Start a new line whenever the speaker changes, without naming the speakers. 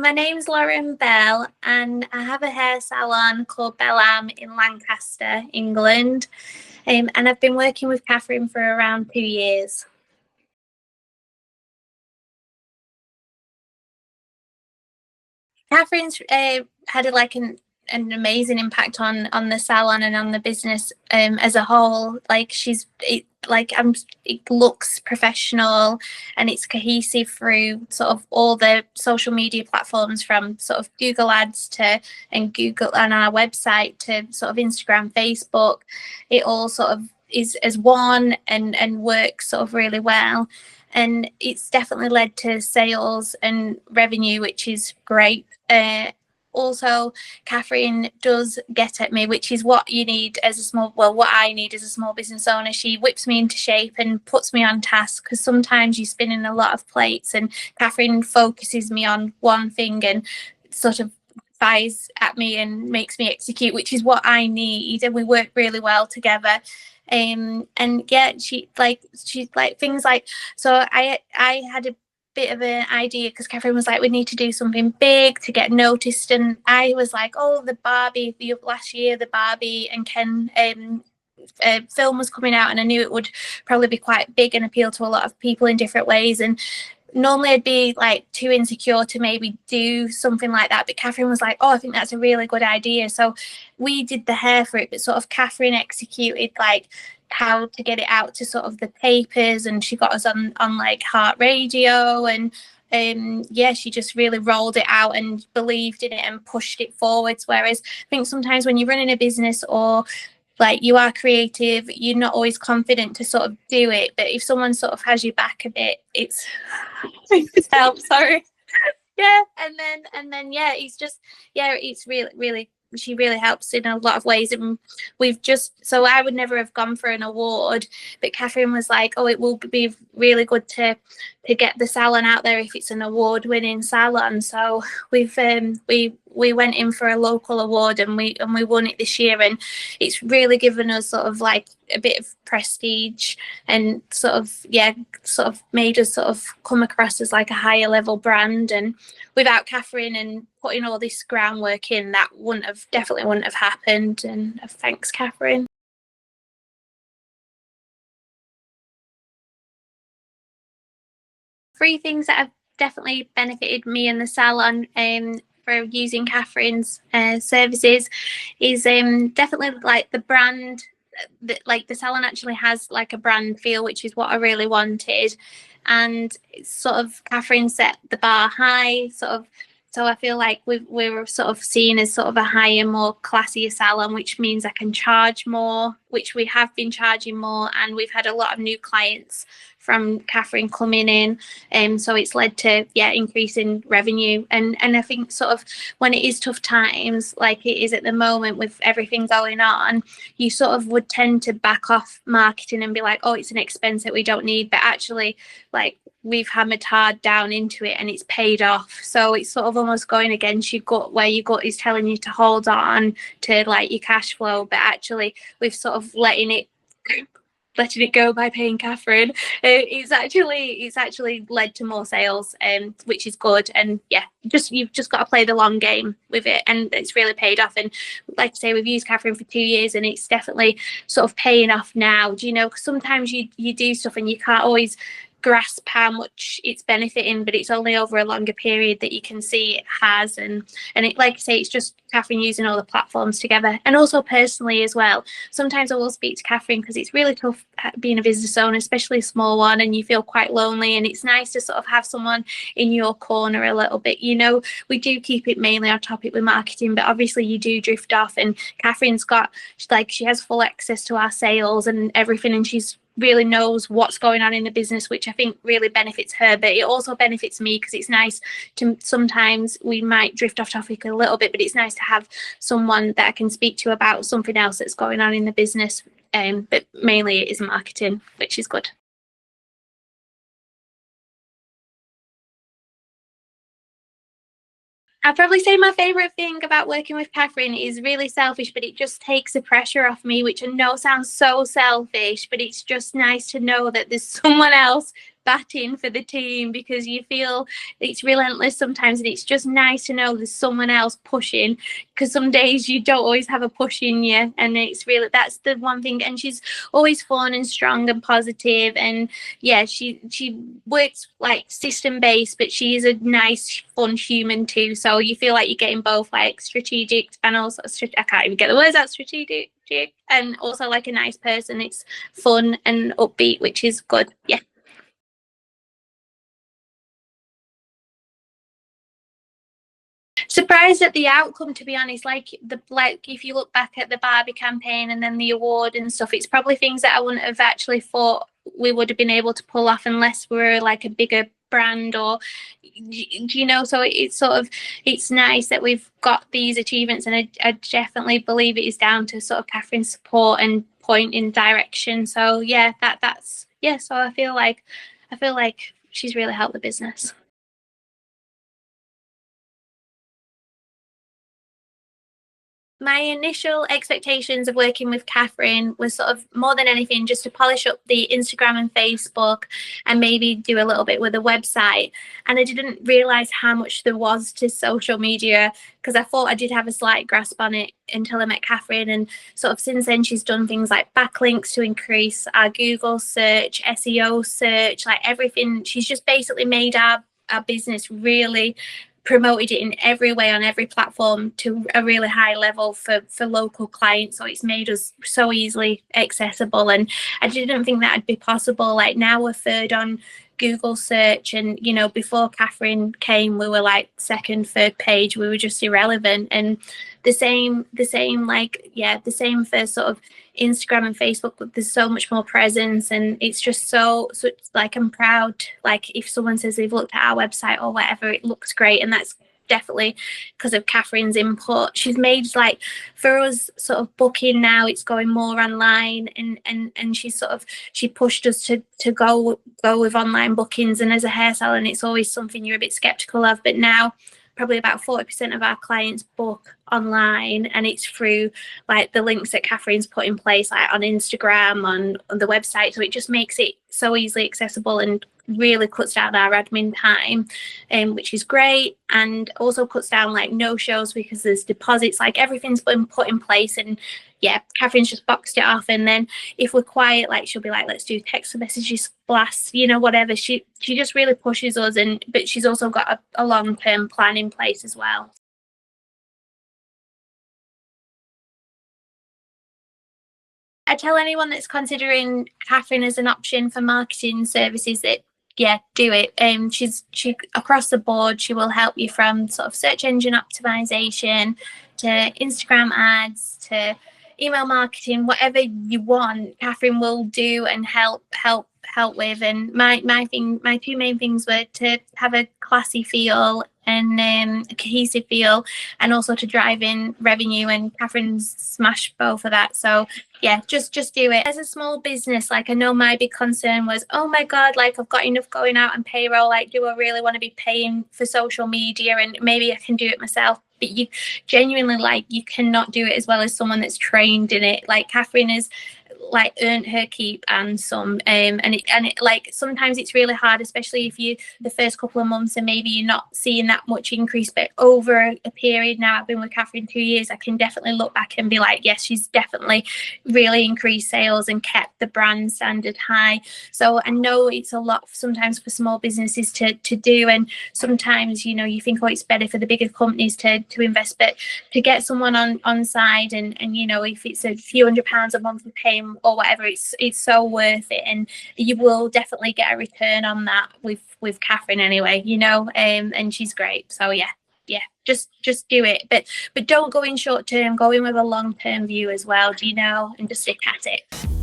My name's Lauren Belle, and I have a hair salon called Belle in Lancaster, England. And I've been working with Catherine for around 2 years. Catherine's had an amazing impact on the salon and on the business as a whole. It looks professional and it's cohesive through sort of all the social media platforms, from sort of Google Ads to and Google and our website to sort of Instagram, Facebook. It all sort of is as one and works sort of really well. And it's definitely led to sales and revenue, which is great. Also, Catherine does get at me, which is what you need as a what I need as a small business owner. She whips me into shape and puts me on task, because sometimes you're spinning a lot of plates, and Catherine focuses me on one thing and sort of fires at me and makes me execute, which is what I need. And we work really well together. And yeah, she's like things like, so I had a bit of an idea, because Catherine was like, we need to do something big to get noticed, and I was like, oh, last year the Barbie and Ken film was coming out, and I knew it would probably be quite big and appeal to a lot of people in different ways. And normally I'd be like too insecure to maybe do something like that, but Catherine was like, oh, I think that's a really good idea. So we did the hair for it, but sort of Catherine executed like how to get it out to sort of the papers, and she got us on like Heart Radio, and yeah, she just really rolled it out and believed in it and pushed it forwards. Whereas I think sometimes when you're running a business or like you are creative, you're not always confident to sort of do it. But if someone sort of has your back a bit, it's helps. Sorry. Yeah. And then yeah, it's really she really helps in a lot of ways. And so I would never have gone for an award, but Catherine was like, oh, it will be really good to get the salon out there if it's an award-winning salon. So we went in for a local award, and we won it this year, and it's really given us sort of like a bit of prestige, and sort of made us sort of come across as like a higher level brand. And without Catherine and putting all this groundwork in, that definitely wouldn't have happened. And thanks, Catherine. 3 things that have definitely benefited me and the salon for using Catherine's services is definitely like the brand. Like the salon actually has like a brand feel, which is what I really wanted. And it's sort of Catherine set the bar high, sort of. So I feel like we were sort of seen as sort of a higher, more classier salon, which means I can charge more, which we have been charging more, and we've had a lot of new clients from Catherine coming in, and so it's led to increasing revenue. And I think sort of when it is tough times like it is at the moment with everything going on, you sort of would tend to back off marketing and be like, oh, it's an expense that we don't need, but actually like we've hammered hard down into it and it's paid off. So it's sort of almost going against your gut, where your gut is telling you to hold on to like your cash flow, but actually we've sort of letting it go by paying Catherine. It's actually led to more sales, which is good. And yeah, you've just got to play the long game with it, and it's really paid off. And like I say, we've used Catherine for 2 years, and it's definitely sort of paying off now. Do you know, because sometimes you do stuff and you can't always grasp how much it's benefiting, but it's only over a longer period that you can see it has. And it, like I say, it's just Catherine using all the platforms together. And also personally as well, sometimes I will speak to Catherine because it's really tough being a business owner, especially a small one, and you feel quite lonely, and it's nice to sort of have someone in your corner a little bit. You know, we do keep it mainly on topic with marketing, but obviously you do drift off, and Catherine's got she has full access to our sales and everything, and she's really knows what's going on in the business, which I think really benefits her, but it also benefits me, because it's nice to, sometimes we might drift off topic a little bit, but it's nice to have someone that I can speak to about something else that's going on in the business. But mainly it is marketing, which is good. I'd probably say my favourite thing about working with Catherine is really selfish, but it just takes the pressure off me, which I know sounds so selfish, but it's just nice to know that there's someone else batting for the team, because you feel it's relentless sometimes, and it's just nice to know there's someone else pushing, because some days you don't always have a push in you, and it's really, that's the one thing. And she's always fun and strong and positive, and yeah, she works like system based, but she is a nice fun human too, so you feel like you're getting both, like strategic and also I can't even get the words out, strategic and also like a nice person. It's fun and upbeat, which is good. Yeah. Surprised at the outcome, to be honest. Like if you look back at the Barbie campaign and then the award and stuff, it's probably things that I wouldn't have actually thought we would have been able to pull off unless we were like a bigger brand, or you know. So it's sort of, it's nice that we've got these achievements, and I definitely believe it is down to sort of Catherine's support and point in direction. So yeah, that's yeah. So I feel like she's really helped the business. My initial expectations of working with Catherine was sort of more than anything just to polish up the Instagram and Facebook, and maybe do a little bit with the website. And I didn't realize how much there was to social media, because I thought I did have a slight grasp on it until I met Catherine. And sort of since then, she's done things like backlinks to increase our Google search, SEO search, like everything. She's just basically made our business really, promoted it in every way on every platform to a really high level for local clients. So it's made us so easily accessible, and I didn't think that'd be possible. Like now we're third on Google search, and you know, before Catherine came we were like second, third page. We were just irrelevant. And the same like, yeah, the same for sort of Instagram and Facebook, but there's so much more presence, and it's just so like, I'm proud, like if someone says they've looked at our website or whatever, it looks great, and that's definitely because of Catherine's input. She's made, like, for us sort of booking now, it's going more online, and she pushed us to go with online bookings. And as a hair salon, it's always something you're a bit skeptical of, but now probably about 40% of our clients book online, and it's through like the links that Catherine's put in place, like on Instagram, on the website. So it just makes it so easily accessible and really cuts down our admin time, which is great, and also cuts down like no shows because there's deposits, like everything's been put in place. And yeah, Catherine's just boxed it off. And then if we're quiet, like she'll be like, let's do text messages, blasts, you know, whatever. She just really pushes us, and but she's also got a long-term plan in place as well. I tell anyone that's considering Catherine as an option for marketing services that, yeah, do it. She across the board, she will help you from sort of search engine optimization to Instagram ads to email marketing, whatever you want. Catherine will do and help with. And my two main things were to have a classy feel and a cohesive feel, and also to drive in revenue. And Catherine's smashed both of that. So yeah, just do it. As a small business, like, I know my big concern was, oh my god, like I've got enough going out on payroll, like do I really want to be paying for social media, and maybe I can do it myself. But you genuinely, like, you cannot do it as well as someone that's trained in it. Like Catherine has like earned her keep and some, and it like sometimes it's really hard, especially if you the first couple of months and maybe you're not seeing that much increase. But over a period, now I've been with Catherine 2 years, I can definitely look back and be like, yes, she's definitely really increased sales and kept the brand standard high. So I know it's a lot sometimes for small businesses to do, and sometimes, you know, you think, oh, it's better for the bigger companies to invest, but to get someone on side, and you know, if it's a few £100s a month we pay or whatever, it's so worth it, and you will definitely get a return on that with Catherine anyway, you know. And she's great. So yeah, just do it, but don't go in short term, go in with a long term view as well, do you know, and just stick at it.